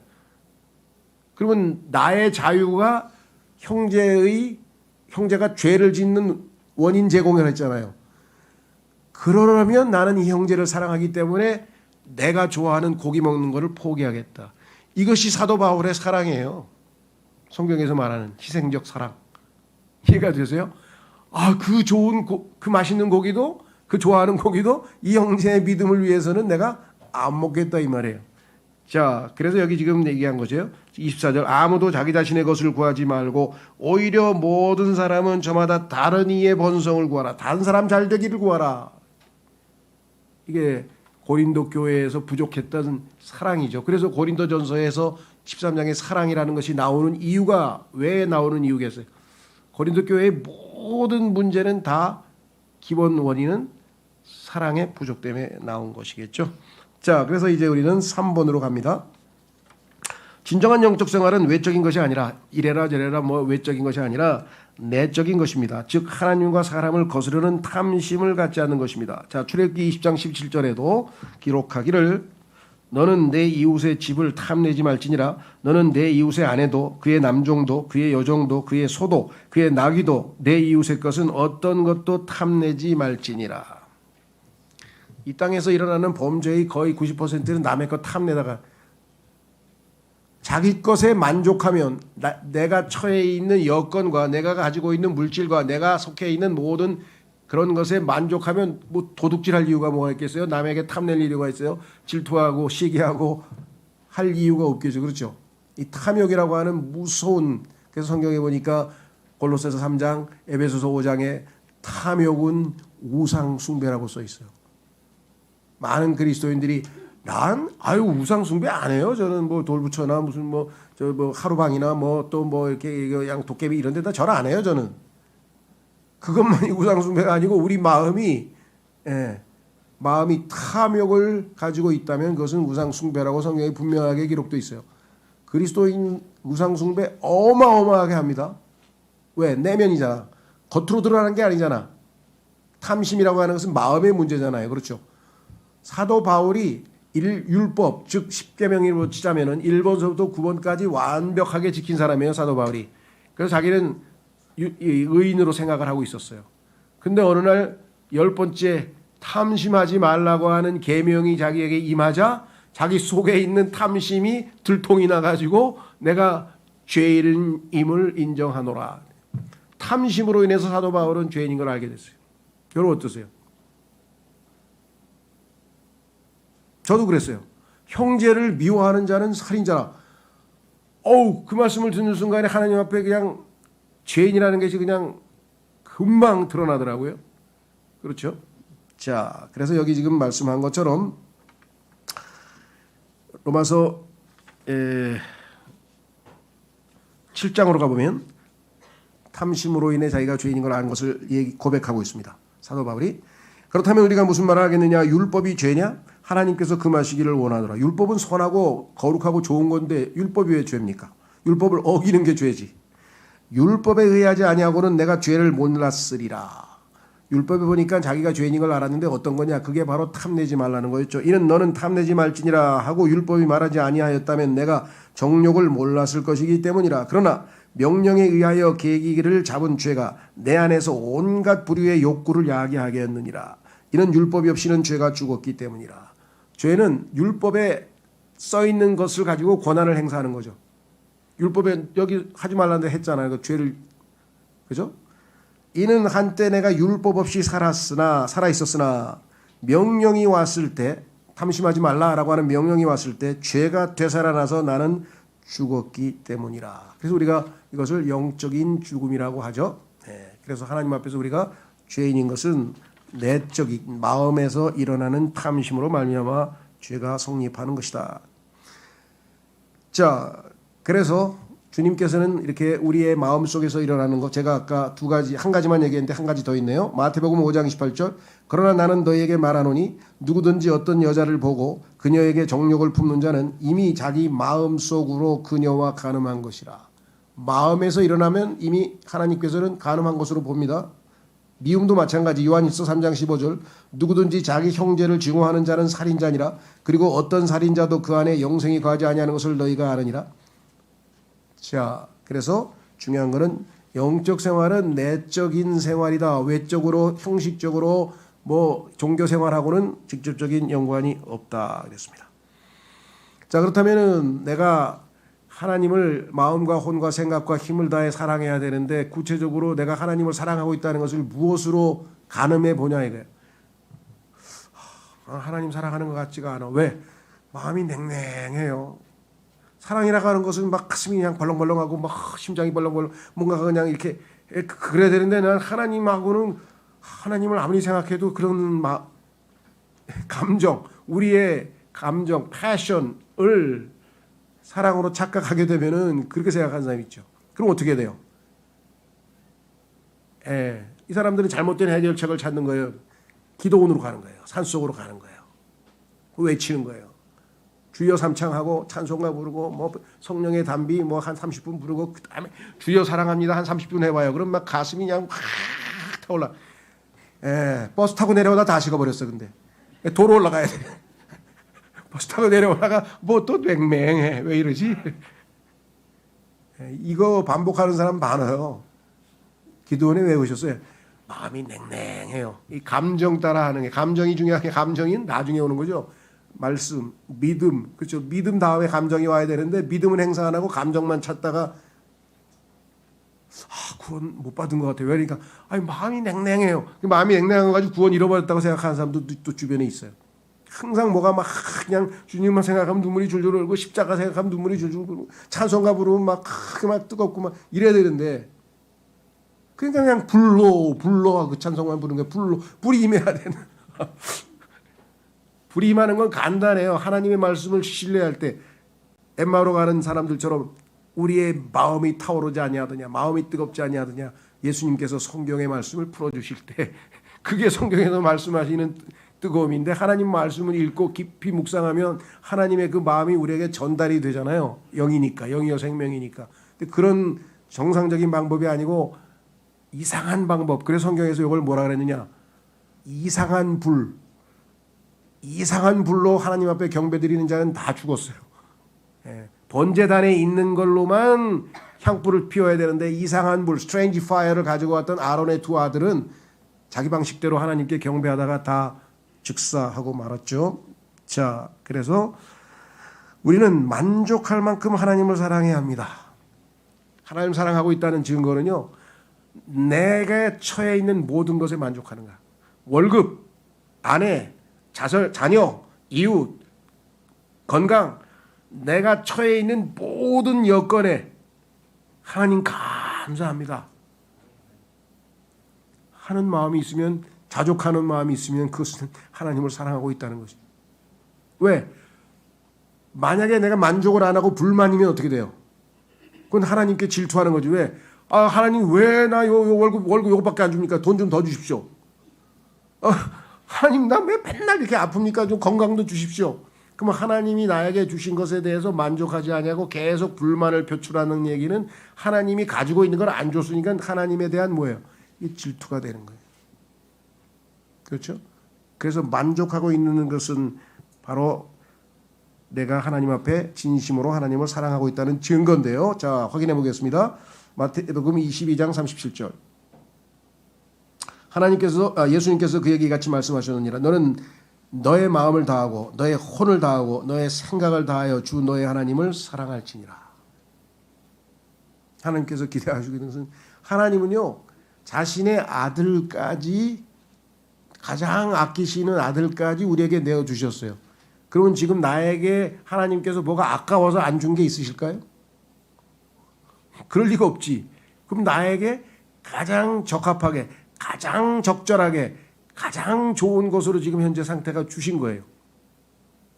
그러면 나의 자유가 형제가 죄를 짓는 원인 제공을 했잖아요. 그러려면 나는 이 형제를 사랑하기 때문에 내가 좋아하는 고기 먹는 것을 포기하겠다. 이것이 사도 바울의 사랑이에요. 성경에서 말하는 희생적 사랑. 이해가 되세요? 그 좋은 그 맛있는 고기도, 그 좋아하는 고기도 이 형제의 믿음을 위해서는 내가 안 먹겠다 이 말이에요. 자, 그래서 여기 지금 얘기한 거죠. 24절, 아무도 자기 자신의 것을 구하지 말고 오히려 모든 사람은 저마다 다른 이의 번성을 구하라. 다른 사람 잘 되기를 구하라. 이게 고린도 교회에서 부족했던 사랑이죠. 그래서 고린도전서에서 13장의 사랑이라는 것이 나오는 이유가, 왜 나오는 이유겠어요? 고린도 교회의 모든 문제는 다 기본 원인은 사랑의 부족 때문에 나온 것이겠죠. 자, 그래서 이제 우리는 3번으로 갑니다. 진정한 영적 생활은 외적인 것이 아니라 이래라 저래라 뭐 외적인 것이 아니라 내적인 것입니다. 즉 하나님과 사람을 거스르는 탐심을 갖지 않는 것입니다. 자, 출애굽기 20장 17절에도 기록하기를 너는 내 이웃의 집을 탐내지 말지니라. 너는 내 이웃의 아내도 그의 남종도 그의 여종도 그의 소도 그의 나귀도 내 이웃의 것은 어떤 것도 탐내지 말지니라. 이 땅에서 일어나는 범죄의 거의 90%는 남의 것 탐내다가 자기 것에 만족하면 내가 처해 있는 여건과 내가 가지고 있는 물질과 내가 속해 있는 모든 그런 것에 만족하면 뭐 도둑질할 이유가 뭐가 있겠어요? 남에게 탐낼 이유가 있어요? 질투하고 시기하고 할 이유가 없겠죠. 그렇죠? 이 탐욕이라고 하는 무서운, 그래서 성경에 보니까 골로새서 3장, 에베소서 5장에 탐욕은 우상 숭배라고 써 있어요. 많은 그리스도인들이 난 우상 숭배 안 해요. 저는 뭐 돌부처나 무슨 뭐 하루방이나 뭐 또 뭐 이렇게 그냥 도깨비 이런 데다 절 안 해요. 저는 그것만이 우상 숭배가 아니고 우리 마음이 탐욕을 가지고 있다면 그것은 우상 숭배라고 성경에 분명하게 기록돼 있어요. 그리스도인 우상 숭배 어마어마하게 합니다. 왜? 내면이잖아. 겉으로 드러나는 게 아니잖아. 탐심이라고 하는 것은 마음의 문제잖아요. 그렇죠? 사도 바울이 율법, 즉 10계명으로 치자면은 1번서부터 9번까지 완벽하게 지킨 사람이에요, 사도 바울이. 그래서 자기는 의인으로 생각을 하고 있었어요. 근데 어느 날 10번째 탐심하지 말라고 하는 계명이 자기에게 임하자 자기 속에 있는 탐심이 들통이 나가지고 내가 죄인임을 인정하노라. 탐심으로 인해서 사도 바울은 죄인인 걸 알게 됐어요. 여러분 어떠세요? 저도 그랬어요. 형제를 미워하는 자는 살인자라. 그 말씀을 듣는 순간에 하나님 앞에 그냥 죄인이라는 것이 그냥 금방 드러나더라고요. 그렇죠? 자, 그래서 여기 지금 말씀한 것처럼 로마서 7장으로 가보면 탐심으로 인해 자기가 죄인인 걸 아는 것을 고백하고 있습니다. 사도 바울이. 그렇다면 우리가 무슨 말을 하겠느냐? 율법이 죄냐? 하나님께서 금하시기를 원하노라. 율법은 선하고 거룩하고 좋은 건데 율법이 왜 죄입니까? 율법을 어기는 게 죄지. 율법에 의하지 아니하고는 내가 죄를 몰랐으리라. 율법에 보니까 자기가 죄인인 걸 알았는데 어떤 거냐? 그게 바로 탐내지 말라는 거였죠. 이는 너는 탐내지 말지니라 하고 율법이 말하지 아니하였다면 내가 정욕을 몰랐을 것이기 때문이라. 그러나 명령에 의하여 계기를 잡은 죄가 내 안에서 온갖 부류의 욕구를 야기하게 했느니라. 이는 율법이 없이는 죄가 죽었기 때문이라. 죄는 율법에 써 있는 것을 가지고 권한을 행사하는 거죠. 율법에 여기 하지 말라는데 했잖아요. 그 죄를, 그죠? 이는 한때 내가 율법 없이 살아 있었으나 명령이 왔을 때, 탐심하지 말라라고 하는 명령이 왔을 때 죄가 되살아나서 나는 죽었기 때문이라. 그래서 우리가 이것을 영적인 죽음이라고 하죠. 그래서 하나님 앞에서 우리가 죄인인 것은 내적인 마음에서 일어나는 탐심으로 말미암아 죄가 성립하는 것이다. 자, 그래서 주님께서는 이렇게 우리의 마음 속에서 일어나는 것, 제가 아까 한 가지만 얘기했는데 한 가지 더 있네요. 마태복음 5장 28절. 그러나 나는 너희에게 말하노니 누구든지 어떤 여자를 보고 그녀에게 정욕을 품는 자는 이미 자기 마음 속으로 그녀와 간음한 것이라. 마음에서 일어나면 이미 하나님께서는 간음한 것으로 봅니다. 미움도 마찬가지. 요한일서 3장 15절 누구든지 자기 형제를 증오하는 자는 살인자니라. 그리고 어떤 살인자도 그 안에 영생이 거하지 아니하는 것을 너희가 아느니라. 자, 그래서 중요한 것은 영적 생활은 내적인 생활이다. 외적으로 형식적으로 뭐 종교 생활하고는 직접적인 연관이 없다 그랬습니다. 자, 그렇다면은 내가 하나님을 마음과 혼과 생각과 힘을 다해 사랑해야 되는데 구체적으로 내가 하나님을 사랑하고 있다는 것을 무엇으로 가늠해 보냐 이거예요. 하나님 사랑하는 것 같지가 않아. 왜? 마음이 냉랭해요. 사랑이라고 하는 것은 막 가슴이 그냥 벌렁벌렁하고 막 심장이 벌렁벌렁 뭔가 그냥 이렇게 그래야 되는데 난 하나님하고는 하나님을 아무리 생각해도 그런 감정, 우리의 감정, 패션을 사랑으로 착각하게 되면은 그렇게 생각하는 사람이 있죠. 그럼 어떻게 돼요? 이 사람들은 잘못된 해결책을 찾는 거예요. 기도원으로 가는 거예요. 산속으로 가는 거예요. 외치는 거예요. 주여 삼창하고 찬송가 부르고 뭐 성령의 담비 뭐 한 30분 부르고 그다음에 주여 사랑합니다 한 30분 해봐요. 그럼 막 가슴이 그냥 확 타올라. 버스 타고 내려오다 다 식어버렸어. 근데 도로 올라가야 돼. 버스 타고 내려오다가 뭐 또 맹맹해. 왜 이러지? 이거 반복하는 사람 많아요. 기도원에 왜 오셨어요? 마음이 냉랭해요. 이 감정 따라 하는 게 감정이 중요한 게 감정이 나중에 오는 거죠. 말씀, 믿음, 그렇죠. 믿음 다음에 감정이 와야 되는데 믿음은 행사 안 하고 감정만 찾다가 구원 못 받은 것 같아요. 그러니까 마음이 냉랭해요. 마음이 냉랭해 가지고 구원 잃어버렸다고 생각하는 사람도 또 주변에 있어요. 항상 뭐가 막 그냥 주님만 생각하면 눈물이 줄줄 흐르고 십자가 생각하면 눈물이 줄줄 흐르고 찬송가 부르면 막 뜨겁고 막 이래야 되는데 그러니까 그냥 불로 그 찬송만 부르는 게 불이 임해야 되는. 불이 임하는 건 간단해요. 하나님의 말씀을 신뢰할 때 엠마오로 가는 사람들처럼 우리의 마음이 타오르지 아니하더냐, 마음이 뜨겁지 아니하더냐. 예수님께서 성경의 말씀을 풀어주실 때 그게 성경에서 말씀하시는 뜨거움인데 하나님 말씀을 읽고 깊이 묵상하면 하나님의 그 마음이 우리에게 전달이 되잖아요. 영이니까, 영이요 생명이니까. 근데 그런 정상적인 방법이 아니고 이상한 방법. 그래서 성경에서 이걸 뭐라 그랬느냐? 이상한 불로 하나님 앞에 경배드리는 자는 다 죽었어요. 번제단에 있는 걸로만 향불을 피워야 되는데 이상한 불, 스트레인지 파이어를 가지고 왔던 아론의 두 아들은 자기 방식대로 하나님께 경배하다가 다 즉사하고 말았죠. 자, 그래서 우리는 만족할 만큼 하나님을 사랑해야 합니다. 하나님 사랑하고 있다는 증거는요, 내게 처해 있는 모든 것에 만족하는 거야. 월급, 아내, 자녀, 이웃, 건강, 내가 처해 있는 모든 여건에 하나님 감사합니다 하는 마음이 있으면, 자족하는 마음이 있으면 그것은 하나님을 사랑하고 있다는 것이죠. 왜? 만약에 내가 만족을 안 하고 불만이면 어떻게 돼요? 그건 하나님께 질투하는 거지. 왜? 하나님 왜 나 월급 요거밖에 안 줍니까? 돈 좀 더 주십시오. 하나님 나 왜 맨날 이렇게 아픕니까? 좀 건강도 주십시오. 그러면 하나님이 나에게 주신 것에 대해서 만족하지 아니하고 계속 불만을 표출하는 얘기는 하나님이 가지고 있는 걸 안 줬으니까 하나님에 대한 뭐예요? 이 질투가 되는 거예요. 그렇죠? 그래서 만족하고 있는 것은 바로 내가 하나님 앞에 진심으로 하나님을 사랑하고 있다는 증거인데요. 자, 확인해 보겠습니다. 마태복음 22장 37절. 예수님께서 그에게 같이 말씀하셨느니라. 너는 너의 마음을 다하고 너의 혼을 다하고 너의 생각을 다하여 주 너의 하나님을 사랑할지니라. 하나님께서 기대하시고 있는 것은 하나님은요, 자신의 아들까지, 가장 아끼시는 아들까지 우리에게 내어주셨어요. 그러면 지금 나에게 하나님께서 뭐가 아까워서 안 준 게 있으실까요? 그럴 리가 없지. 그럼 나에게 가장 적합하게, 가장 적절하게, 가장 좋은 것으로 지금 현재 상태가 주신 거예요.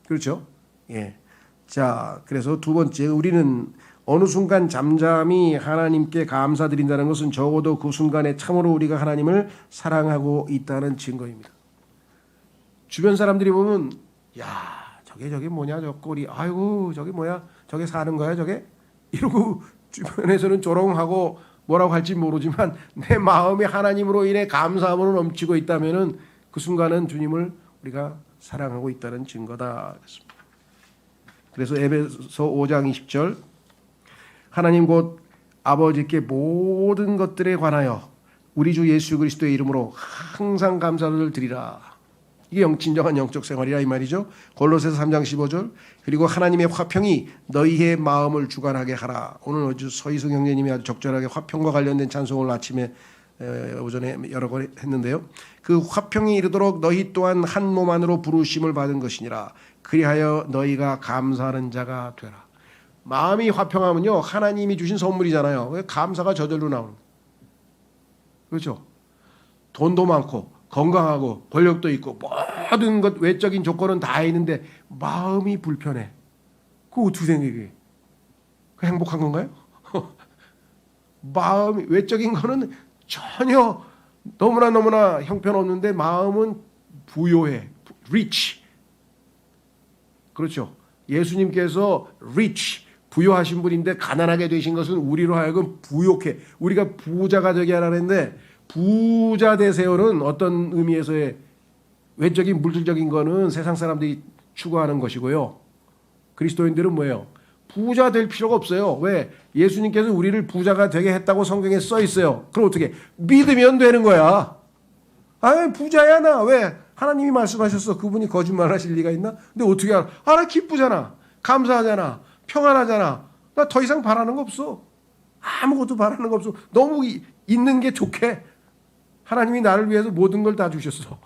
그렇죠? 예. 자, 그래서 두 번째, 우리는 어느 순간 잠잠히 하나님께 감사드린다는 것은 적어도 그 순간에 참으로 우리가 하나님을 사랑하고 있다는 증거입니다. 주변 사람들이 보면, 야, 저게 뭐냐, 저 꼴이, 아이고, 저게 뭐야, 저게 사는 거야, 저게? 이러고 주변에서는 조롱하고 뭐라고 할지 모르지만 내 마음이 하나님으로 인해 감사함으로 넘치고 있다면은 그 순간은 주님을 우리가 사랑하고 있다는 증거다. 그래서 에베소 5장 20절 하나님 곧 아버지께 모든 것들에 관하여 우리 주 예수 그리스도의 이름으로 항상 감사를 드리라. 이게 진정한 영적 생활이라 이 말이죠. 골로새서 3장 15절 그리고 하나님의 화평이 너희의 마음을 주관하게 하라. 오늘 아주 서희숙 형제님이 아주 적절하게 화평과 관련된 찬송을 아침에 오전에 여러 번 했는데요. 그 화평이 이르도록 너희 또한 한 몸 안으로 부르심을 받은 것이니라. 그리하여 너희가 감사하는 자가 되라. 마음이 화평하면요 하나님이 주신 선물이잖아요. 감사가 저절로 나오는 거예요. 그렇죠. 돈도 많고 건강하고 권력도 있고 모든 것 외적인 조건은 다 있는데 마음이 불편해. 그거 어떻게 된 거예요? 그 행복한 건가요? 마음이 외적인 거는 전혀 너무나 형편없는데 마음은 부요해. rich. 그렇죠. 예수님께서 rich 부요하신 분인데 가난하게 되신 것은 우리로 하여금 부욕해. 우리가 부자가 되게 하라는데 부자 되세요는 어떤 의미에서의 외적인 물질적인 거는 세상 사람들이 추구하는 것이고요. 그리스도인들은 뭐예요? 부자 될 필요가 없어요. 왜? 예수님께서 우리를 부자가 되게 했다고 성경에 써 있어요. 그럼 어떻게? 믿으면 되는 거야. 아, 부자야 나. 왜? 하나님이 말씀하셨어. 그분이 거짓말하실 리가 있나? 근데 어떻게 알아? 아, 나 기쁘잖아. 감사하잖아. 평안하잖아. 나 더 이상 바라는 거 없어. 아무것도 바라는 거 없어. 너무 있는 게 좋게. 하나님이 나를 위해서 모든 걸 다 주셨어.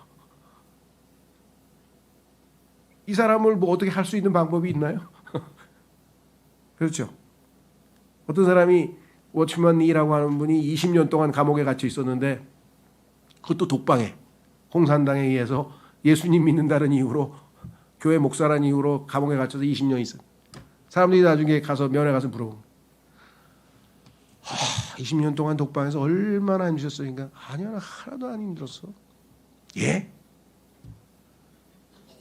이 사람을 뭐 어떻게 할 수 있는 방법이 있나요? 그렇죠. 어떤 사람이 워치먼 이라고 하는 분이 20년 동안 감옥에 갇혀 있었는데 그것도 독방에 공산당에 의해서 예수님 믿는다는 이유로 교회 목사라는 이유로 감옥에 갇혀서 20년 있었어요. 사람들이 나중에 가서 면회 가서 물어본 20년 동안 독방에서 얼마나 힘드셨어요? 그러니까 아니야 나 하나도 안 힘들었어. 예?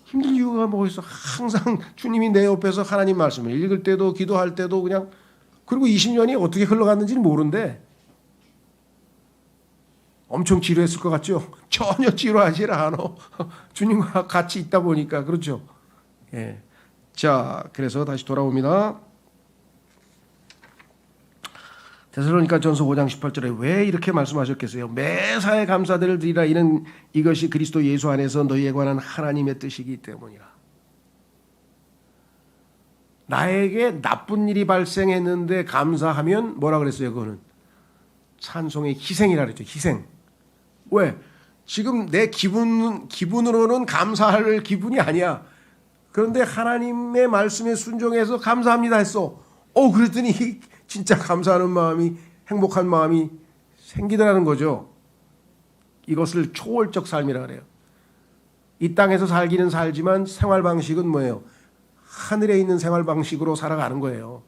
힘든 이유가 뭐가 있어? 항상 주님이 내 옆에서 하나님 말씀을 읽을 때도 기도할 때도 그냥 그리고 20년이 어떻게 흘러갔는지는 모른대. 엄청 지루했을 것 같죠? 전혀 지루하지 않아. 주님과 같이 있다 보니까 그렇죠. 예. 자, 그래서 다시 돌아옵니다. 데살로니가전서 5장 18절에 왜 이렇게 말씀하셨겠어요? 매사에 감사들을 드리라. 이것이 그리스도 예수 안에서 너희에 관한 하나님의 뜻이기 때문이라. 나에게 나쁜 일이 발생했는데 감사하면 뭐라 그랬어요? 그거는 찬송의 희생이라 그랬죠. 희생. 왜? 지금 내 기분으로는 감사할 기분이 아니야. 그런데 하나님의 말씀에 순종해서 감사합니다 했어. 그랬더니 진짜 감사하는 마음이 행복한 마음이 생기더라는 거죠. 이것을 초월적 삶이라 그래요. 이 땅에서 살기는 살지만 생활 방식은 뭐예요? 하늘에 있는 생활 방식으로 살아가는 거예요.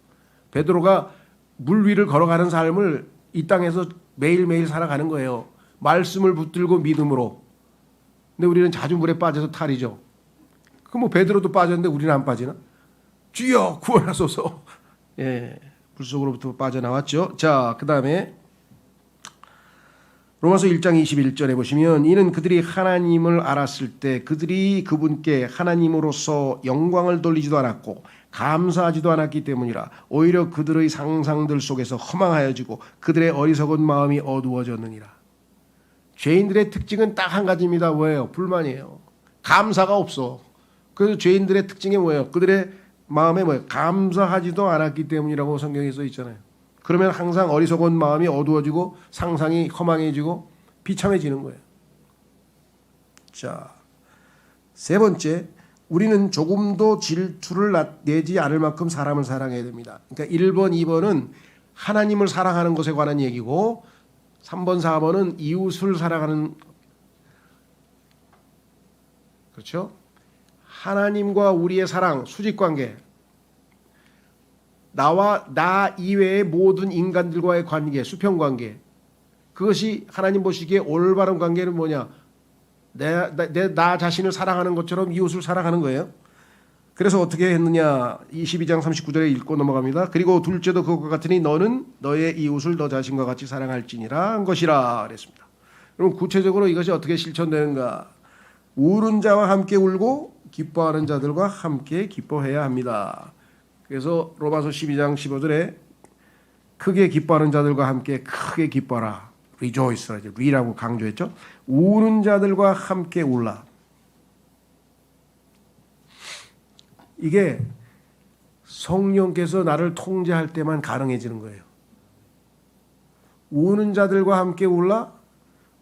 베드로가 물 위를 걸어가는 삶을 이 땅에서 매일매일 살아가는 거예요. 말씀을 붙들고 믿음으로. 근데 우리는 자주 물에 빠져서 탈이죠. 그럼 뭐 베드로도 빠졌는데 우리는 안 빠지나? 주여 구원하소서. 예, 불 속으로부터 빠져나왔죠. 자, 그 다음에 로마서 1장 21절에 보시면 이는 그들이 하나님을 알았을 때 그들이 그분께 하나님으로서 영광을 돌리지도 않았고 감사하지도 않았기 때문이라. 오히려 그들의 상상들 속에서 허망하여지고 그들의 어리석은 마음이 어두워졌느니라. 죄인들의 특징은 딱 한 가지입니다. 뭐예요? 불만이에요. 감사가 없어. 그래서 죄인들의 특징이 뭐예요? 그들의 마음에 뭐예요? 감사하지도 않았기 때문이라고 성경에 써 있잖아요. 그러면 항상 어리석은 마음이 어두워지고 상상이 허망해지고 비참해지는 거예요. 자, 세 번째, 우리는 조금도 질투를 내지 않을 만큼 사람을 사랑해야 됩니다. 그러니까 1번, 2번은 하나님을 사랑하는 것에 관한 얘기고 3번, 4번은 이웃을 사랑하는, 그렇죠? 하나님과 우리의 사랑, 수직관계, 나 이외의 모든 인간들과의 관계, 수평관계, 그것이 하나님 보시기에 올바른 관계는 뭐냐? 나 자신을 사랑하는 것처럼 이웃을 사랑하는 거예요. 그래서 어떻게 했느냐? 22장 39절에 읽고 넘어갑니다. 그리고 둘째도 그것과 같으니 너는 너의 이웃을 너 자신과 같이 사랑할지니라 한 것이라 그랬습니다. 그럼 구체적으로 이것이 어떻게 실천되는가? 우는 자와 함께 울고 기뻐하는 자들과 함께 기뻐해야 합니다. 그래서 로마서 12장 15절에 크게 기뻐하는 자들과 함께 크게 기뻐하라. rejoice라 이제 re라고 강조했죠. 우는 자들과 함께 울라. 이게 성령께서 나를 통제할 때만 가능해지는 거예요. 우는 자들과 함께 울라.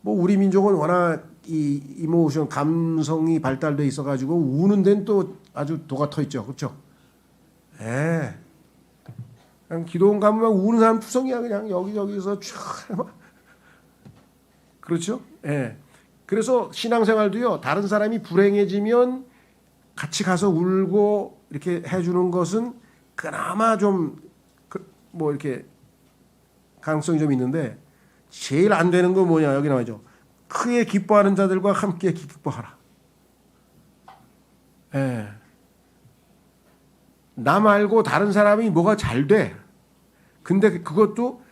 뭐 우리 민족은 워낙 이 이모션 감성이 발달돼 있어가지고 우는 데는 또 아주 도가 터 있죠, 그렇죠? 예. 그냥 기도원 가면 우는 사람 투성이야 그냥 여기저기서 촤 그렇죠? 예. 그래서 신앙생활도요. 다른 사람이 불행해지면 같이 가서 울고 이렇게 해주는 것은 그나마 좀 뭐 이렇게 가능성이 좀 있는데 제일 안 되는 건 뭐냐 여기 나와죠. 크게 기뻐하는 자들과 함께 기뻐하라. 예. 나 말고 다른 사람이 뭐가 잘 돼. 근데 그것도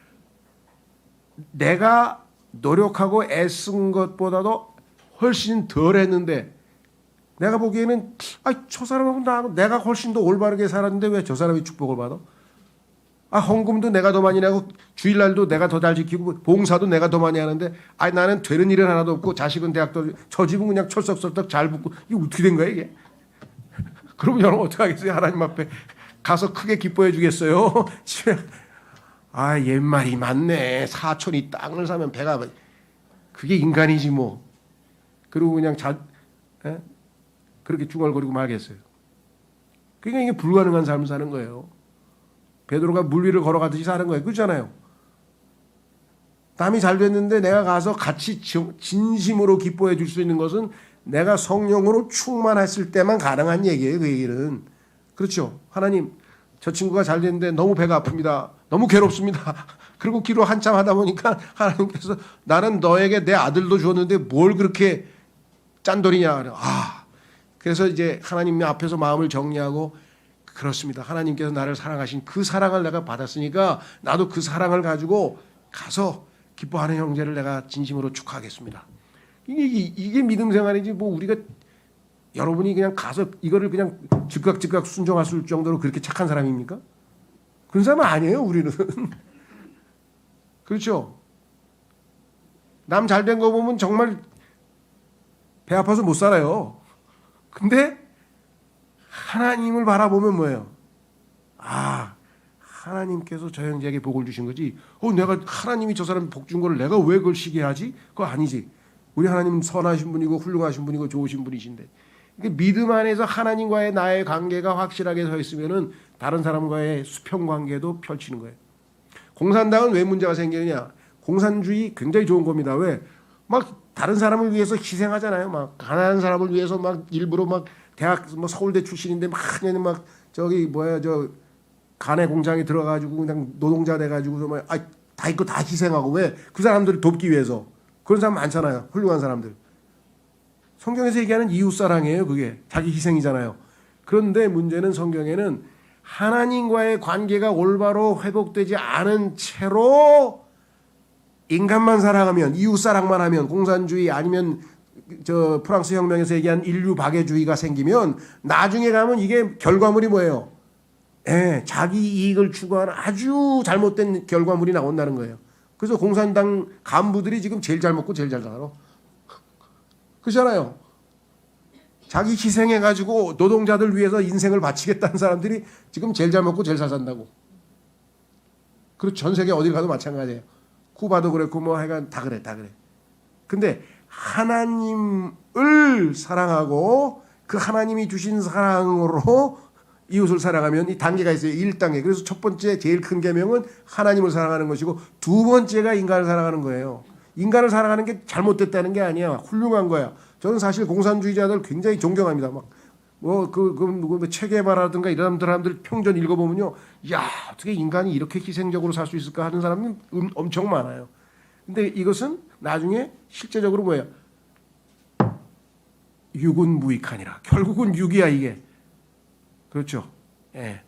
내가 노력하고 애쓴 것보다도 훨씬 덜 했는데 내가 보기에는 저 사람은 내가 훨씬 더 올바르게 살았는데 왜 저 사람이 축복을 받아? 헌금도 내가 더 많이 내고 주일날도 내가 더 잘 지키고 봉사도 내가 더 많이 하는데 나는 되는 일은 하나도 없고 자식은 대학도 저 집은 그냥 철썩철썩 잘 붙고 이게 어떻게 된 거야 이게? 그러면 여러분 어떻게 하겠어요? 하나님 앞에 가서 크게 기뻐해 주겠어요? 옛말이 맞네. 사촌이 땅을 사면 배가 그게 인간이지 뭐. 그리고 그냥 그렇게 중얼거리고 말겠어요. 그러니까 이게 불가능한 삶을 사는 거예요. 베드로가 물 위를 걸어가듯이 사는 거예요. 그렇잖아요. 남이 잘 됐는데 내가 가서 같이 진심으로 기뻐해 줄 수 있는 것은 내가 성령으로 충만했을 때만 가능한 얘기예요. 그 얘기는. 그렇죠. 하나님 저 친구가 잘 됐는데 너무 배가 아픕니다. 너무 괴롭습니다. 그리고 기도 한참 하다 보니까 하나님께서 나는 너에게 내 아들도 주었는데 뭘 그렇게 짠돌이냐. 그래서 이제 하나님 앞에서 마음을 정리하고 그렇습니다. 하나님께서 나를 사랑하신 그 사랑을 내가 받았으니까 나도 그 사랑을 가지고 가서 기뻐하는 형제를 내가 진심으로 축하하겠습니다. 이게 믿음 생활이지 뭐 우리가 여러분이 그냥 가서 이거를 그냥 즉각 순종할 정도로 그렇게 착한 사람입니까? 그런 사람은 아니에요. 우리는. 그렇죠. 남 잘 된 거 보면 정말 배 아파서 못 살아요. 근데 하나님을 바라보면 뭐예요? 하나님께서 저 형제에게 복을 주신 거지. 내가 하나님이 저 사람 복 준 거를 내가 왜 그걸 시기하지? 그거 아니지. 우리 하나님은 선하신 분이고 훌륭하신 분이고 좋으신 분이신데. 그러니까 믿음 안에서 하나님과의 나의 관계가 확실하게 서 있으면은 다른 사람과의 수평 관계도 펼치는 거예요. 공산당은 왜 문제가 생기느냐? 공산주의 굉장히 좋은 겁니다. 왜? 막 다른 사람을 위해서 희생하잖아요. 막 가난한 사람을 위해서 막 일부러 막 대학 뭐 서울대 출신인데 막 저기 저 간의 공장에 들어가지고 그냥 노동자 돼가지고 다 있고 다 희생하고 왜? 그 사람들을 돕기 위해서. 그런 사람 많잖아요. 훌륭한 사람들. 성경에서 얘기하는 이웃사랑이에요. 그게 자기 희생이잖아요. 그런데 문제는 성경에는 하나님과의 관계가 올바로 회복되지 않은 채로 인간만 사랑하면 이웃사랑만 하면 공산주의 아니면 저 프랑스 혁명에서 얘기한 인류 박애주의가 생기면 나중에 가면 이게 결과물이 뭐예요? 자기 이익을 추구하는 아주 잘못된 결과물이 나온다는 거예요. 그래서 공산당 간부들이 지금 제일 잘 먹고 제일 잘 살아. 그렇잖아요. 자기 희생해가지고 노동자들 위해서 인생을 바치겠다는 사람들이 지금 제일 잘 먹고 제일 잘 산다고. 그리고 전 세계 어딜 가도 마찬가지예요. 쿠바도 그랬고 뭐 하여간 다 그래. 근데 하나님을 사랑하고 그 하나님이 주신 사랑으로 이웃을 사랑하면 이 단계가 있어요. 1단계. 그래서 첫 번째 제일 큰 계명은 하나님을 사랑하는 것이고 두 번째가 인간을 사랑하는 거예요. 인간을 사랑하는 게 잘못됐다는 게 아니야. 훌륭한 거야. 저는 사실 공산주의자들 굉장히 존경합니다. 체게바라든가 이런 사람들 평전 읽어보면요. 어떻게 인간이 이렇게 희생적으로 살 수 있을까 하는 사람은 엄청 많아요. 근데 이것은 나중에 실제적으로 뭐예요? 육은 무익하니라. 결국은 육이야 이게. 그렇죠. 예.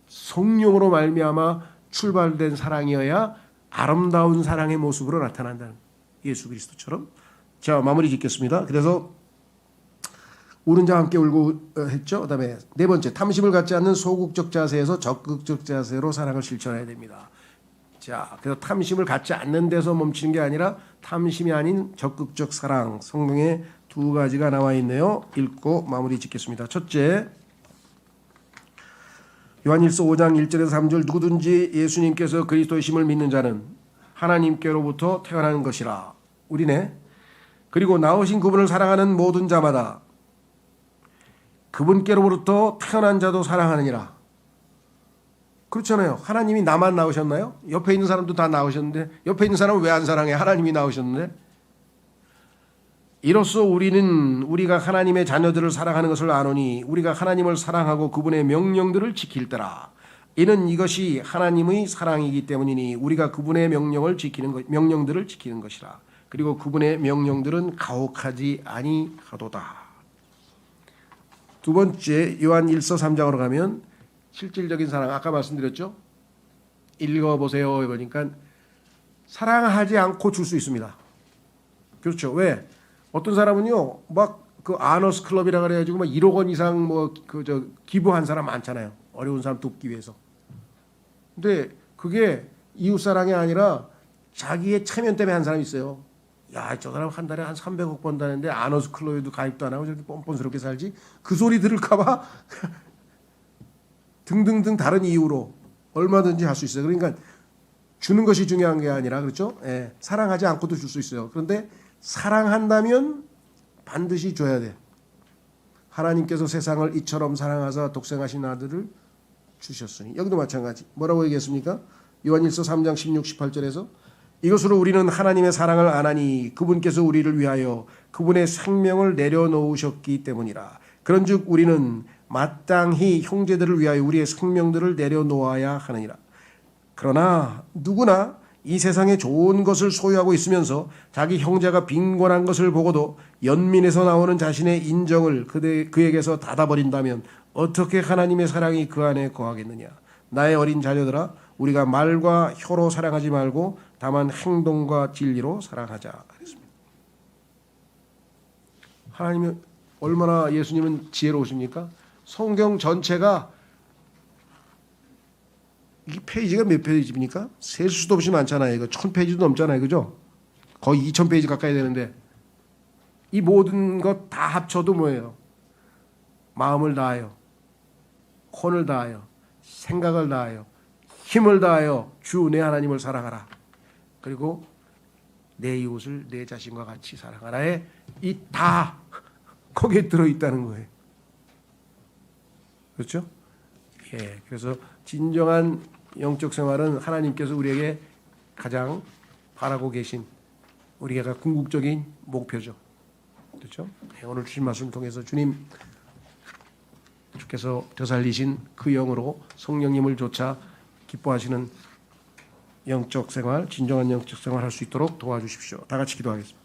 성령으로 말미암아 출발된 사랑이어야 아름다운 사랑의 모습으로 나타난다는 예수 그리스도처럼. 자, 마무리 짓겠습니다. 그래서 우는 자와 함께 울고 했죠. 그다음에 네 번째, 탐심을 갖지 않는 소극적 자세에서 적극적 자세로 사랑을 실천해야 됩니다. 자, 그래서 탐심을 갖지 않는 데서 멈추는 게 아니라 탐심이 아닌 적극적 사랑, 성경에 두 가지가 나와 있네요. 읽고 마무리 짓겠습니다. 첫째, 요한일서 5장 1절에서 3절, 누구든지 예수님께서 그리스도이심을 믿는 자는 하나님께로부터 태어난 것이라. 우리네. 그리고 나오신 그분을 사랑하는 모든 자마다 그분께로부터 태어난 자도 사랑하느니라. 그렇잖아요. 하나님이 나만 나오셨나요? 옆에 있는 사람도 다 나오셨는데, 옆에 있는 사람은 왜 안 사랑해? 하나님이 나오셨는데. 이로써 우리는 우리가 하나님의 자녀들을 사랑하는 것을 아노니 우리가 하나님을 사랑하고 그분의 명령들을 지킬 때라. 이는 이것이 하나님의 사랑이기 때문이니 우리가 그분의 명령들을 지키는 것이라. 그리고 그분의 명령들은 가혹하지 아니하도다. 두 번째, 요한 1서 3장으로 가면 실질적인 사랑, 아까 말씀드렸죠? 읽어보세요. 그러니까 사랑하지 않고 줄 수 있습니다. 그렇죠. 왜? 어떤 사람은요, 막 그 아너스 클럽이라 그래가지고 막 1억 원 이상 기부한 사람 많잖아요. 어려운 사람 돕기 위해서. 근데 그게 이웃 사랑이 아니라 자기의 체면 때문에 한 사람이 있어요. 야, 저 사람 한 달에 한 300억 번다는데 아너스 클럽에도 가입도 안 하고 저렇게 뻔뻔스럽게 살지? 그 소리 들을까봐 등등등 다른 이유로 얼마든지 할 수 있어요. 그러니까 주는 것이 중요한 게 아니라, 그렇죠? 예, 사랑하지 않고도 줄 수 있어요. 그런데 사랑한다면 반드시 줘야 돼. 하나님께서 세상을 이처럼 사랑하사 독생하신 아들을 주셨으니. 여기도 마찬가지. 뭐라고 얘기했습니까? 요한일서 3장 16, 18절에서 이것으로 우리는 하나님의 사랑을 아나니 그분께서 우리를 위하여 그분의 생명을 내려놓으셨기 때문이라. 그런즉 우리는 마땅히 형제들을 위하여 우리의 생명들을 내려놓아야 하느니라. 그러나 누구나 이 세상에 좋은 것을 소유하고 있으면서 자기 형제가 빈곤한 것을 보고도 연민에서 나오는 자신의 인정을 그에게서 닫아버린다면 어떻게 하나님의 사랑이 그 안에 거하겠느냐. 나의 어린 자녀들아, 우리가 말과 혀로 사랑하지 말고 다만 행동과 진리로 사랑하자. 그랬습니다. 하나님은 얼마나, 예수님은 지혜로우십니까? 성경 전체가 이 페이지가 몇 페이지입니까? 셀 수도 없이 많잖아요. 이거 1000페이지도 넘잖아요. 그죠? 거의 2000페이지 가까이 되는데 이 모든 것 다 합쳐도 뭐예요? 마음을 다하여, 혼을 다하여, 생각을 다하여, 힘을 다하여 주 내 하나님을 사랑하라. 그리고 내 이웃을 내 자신과 같이 사랑하라에 이 다 거기에 들어있다는 거예요. 그렇죠? 예, 그래서 진정한 영적 생활은 하나님께서 우리에게 가장 바라고 계신, 우리가 궁극적인 목표죠. 그렇죠? 예, 오늘 주신 말씀을 통해서 주께서 되살리신 그 영으로 성령님을 조차 기뻐하시는 영적 생활, 진정한 영적 생활 할 수 있도록 도와주십시오. 다 같이 기도하겠습니다.